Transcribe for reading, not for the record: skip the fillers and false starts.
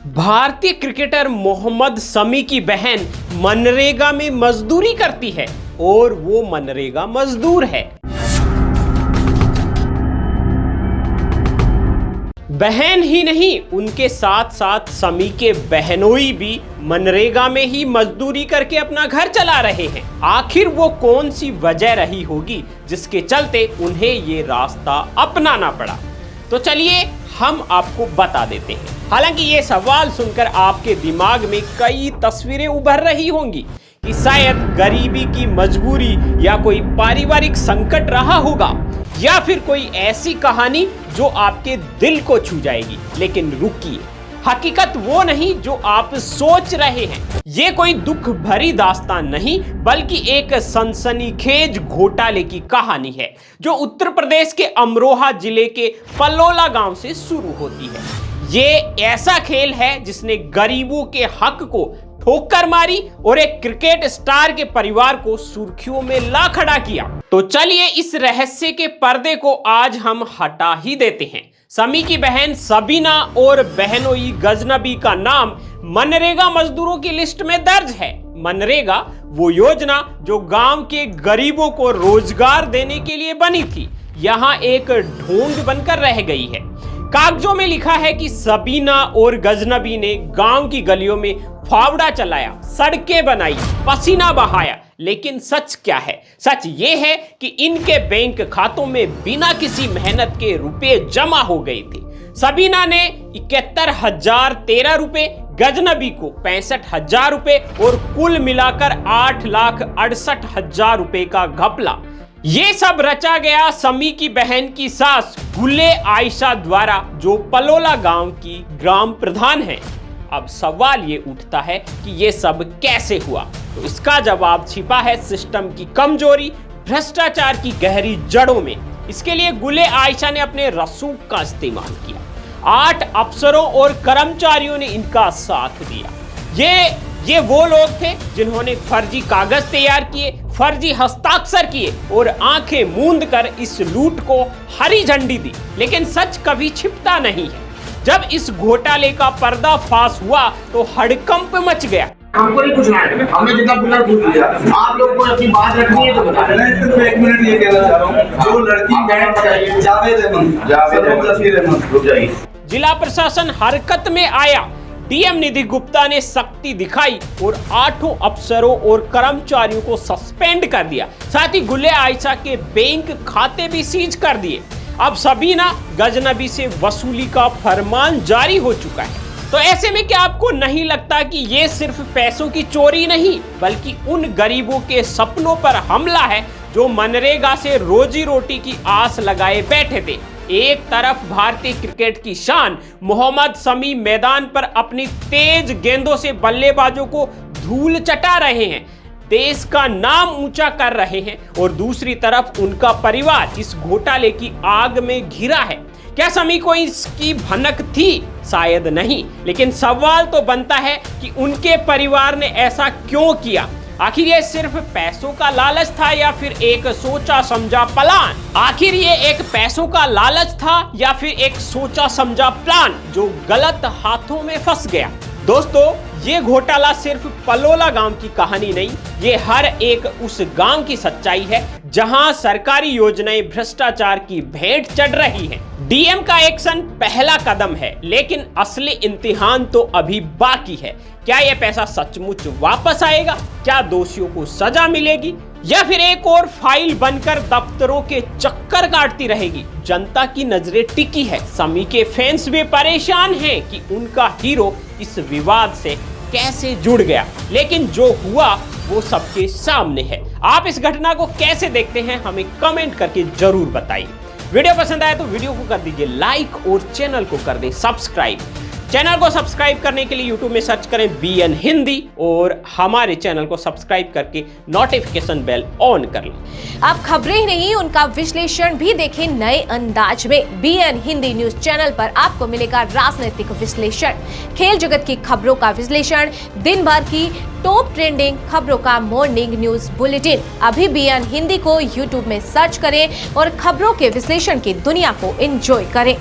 भारतीय क्रिकेटर मोहम्मद शमी की बहन मनरेगा में मजदूरी करती है और वो मनरेगा मजदूर है। बहन ही नहीं, उनके साथ साथ शमी के बहनोई भी मनरेगा में ही मजदूरी करके अपना घर चला रहे हैं। आखिर वो कौन सी वजह रही होगी जिसके चलते उन्हें ये रास्ता अपनाना पड़ा? तो चलिए हम आपको बता देते हैं। हालांकि ये सवाल सुनकर आपके दिमाग में कई तस्वीरें उभर रही होंगी कि शायद गरीबी की मजबूरी या कोई पारिवारिक संकट रहा होगा या फिर कोई ऐसी कहानी जो आपके दिल को छू जाएगी। लेकिन रुकिए, हकीकत वो नहीं जो आप सोच रहे हैं। ये कोई दुख भरी दास्तान नहीं, बल्कि एक सनसनीखेज घोटाले की कहानी है जो उत्तर प्रदेश के अमरोहा जिले के पलोला गांव से शुरू होती है। ये ऐसा खेल है जिसने गरीबों के हक को ठोकर मारी और एक क्रिकेट स्टार के परिवार को सुर्खियों में ला खड़ा किया। तो चलिए इस रहस्य के पर्दे को आज हम हटा ही देते हैं। शमी की बहन सबीना और बहनोई गजनबी का नाम मनरेगा मजदूरों की लिस्ट में दर्ज है। मनरेगा वो योजना जो गांव के गरीबों को रोजगार देने के लिए बनी थी, यहाँ एक ढोंग बनकर रह गई है। कागजों में लिखा है कि सबीना और गजनबी ने गांव की गलियों में फावड़ा चलाया, सड़कें बनाई, पसीना बहाया। लेकिन सच क्या है? सच ये है कि इनके बैंक खातों में बिना किसी मेहनत के रुपए जमा हो गए थे। सबीना ने 71,013 रुपए, गजनबी को 65,000 रुपए और कुल मिलाकर 8,68,000 रुपए का घपला। ये सब रचा गया शमी की बहन की सास गुले आयशा द्वारा, जो पलोला गांव की ग्राम प्रधान है। अब सवाल ये उठता है कि ये सब कैसे हुआ? तो इसका जवाब छिपा है सिस्टम की कमजोरी, भ्रष्टाचार की गहरी जड़ों में। इसके लिए गुले आयशा ने अपने रसूख का इस्तेमाल किया। 8 अफसरों और कर्मचारियों ने इनका साथ दिया। ये वो लोग थे जिन्होंने फर्जी कागज तैयार किए, फर्जी हस्ताक्षर किए और आंखें मूंद कर इस लूट को हरी झंडी दी। लेकिन सच कभी छिपता नहीं है। जब इस घोटाले का पर्दाफाश हुआ तो हड़कंप मच गया। हमको नहीं पूछना है, हमने जितना पूछना पूछ लिया। आप लोग को अपनी बात रखनी है तो बता दें। मैं सिर्फ 1 मिनट ये कहना चाह रहा हूँ, जो लड़की बैठ चाहिए जावेद अहमद रुक जाइए। जिला प्रशासन हरकत में आया। डीएम निधि गुप्ता ने सख्ती दिखाई और 8 अफसरों और कर्मचारियों को सस्पेंड कर दिया। साथ ही गुले आयशा के बैंक खाते भी सीज कर दिए। अब सबीना गजनबी से वसूली का फरमान जारी हो चुका है। तो ऐसे में क्या आपको नहीं लगता कि ये सिर्फ पैसों की चोरी नहीं, बल्कि उन गरीबों के सपनों पर हमला है जो मनरेगा से रोजी रोटी की आस लगाए बैठे थे? एक तरफ भारतीय क्रिकेट की शान मोहम्मद शमी मैदान पर अपनी तेज गेंदों से बल्लेबाजों को धूल चटा रहे हैं, देश का नाम ऊंचा कर रहे हैं, और दूसरी तरफ उनका परिवार इस घोटाले की आग में घिरा है। क्या शमी को इसकी भनक थी? शायद नहीं, लेकिन सवाल तो बनता है कि उनके परिवार ने ऐसा क्यों किया? आखिर ये सिर्फ पैसों का लालच था या फिर एक सोचा समझा प्लान? आखिर ये एक पैसों का लालच था या फिर एक सोचा समझा प्लान जो गलत हाथों में फंस गया? दोस्तों, ये घोटाला सिर्फ पलोला गांव की कहानी नहीं, ये हर एक उस गांव की सच्चाई है जहां सरकारी योजनाएं भ्रष्टाचार की भेंट चढ़ रही हैं। डीएम का एक्शन पहला कदम है, लेकिन असली इम्तिहान तो अभी बाकी है। क्या यह पैसा सचमुच वापस आएगा? क्या दोषियों को सजा मिलेगी या फिर एक और फाइल बनकर दफ्तरों के चक्कर काटती रहेगी? जनता की नजरें टिकी है। शमी के फैंस भी परेशान हैं कि उनका हीरो इस विवाद से कैसे जुड़ गया। लेकिन जो हुआ वो सबके सामने है। आप इस घटना को कैसे देखते हैं, हमें कमेंट करके जरूर बताइए। वीडियो पसंद आया तो वीडियो को कर दीजिए लाइक और चैनल को कर दें सब्सक्राइब। चैनल को सब्सक्राइब करने के लिए यूट्यूब में सर्च करें BN हिंदी और हमारे चैनल को सब्सक्राइब करके नोटिफिकेशन बेल ऑन कर लें। आप खबरें ही नहीं, उनका विश्लेषण भी देखें नए अंदाज में। BN हिंदी न्यूज चैनल पर आपको मिलेगा राजनीतिक विश्लेषण, खेल जगत की खबरों का विश्लेषण, दिन भर की टॉप ट्रेंडिंग खबरों का मॉर्निंग न्यूज बुलेटिन। अभी BN हिंदी को यूट्यूब में सर्च करें और खबरों के विश्लेषण की दुनिया को एंजॉय करें।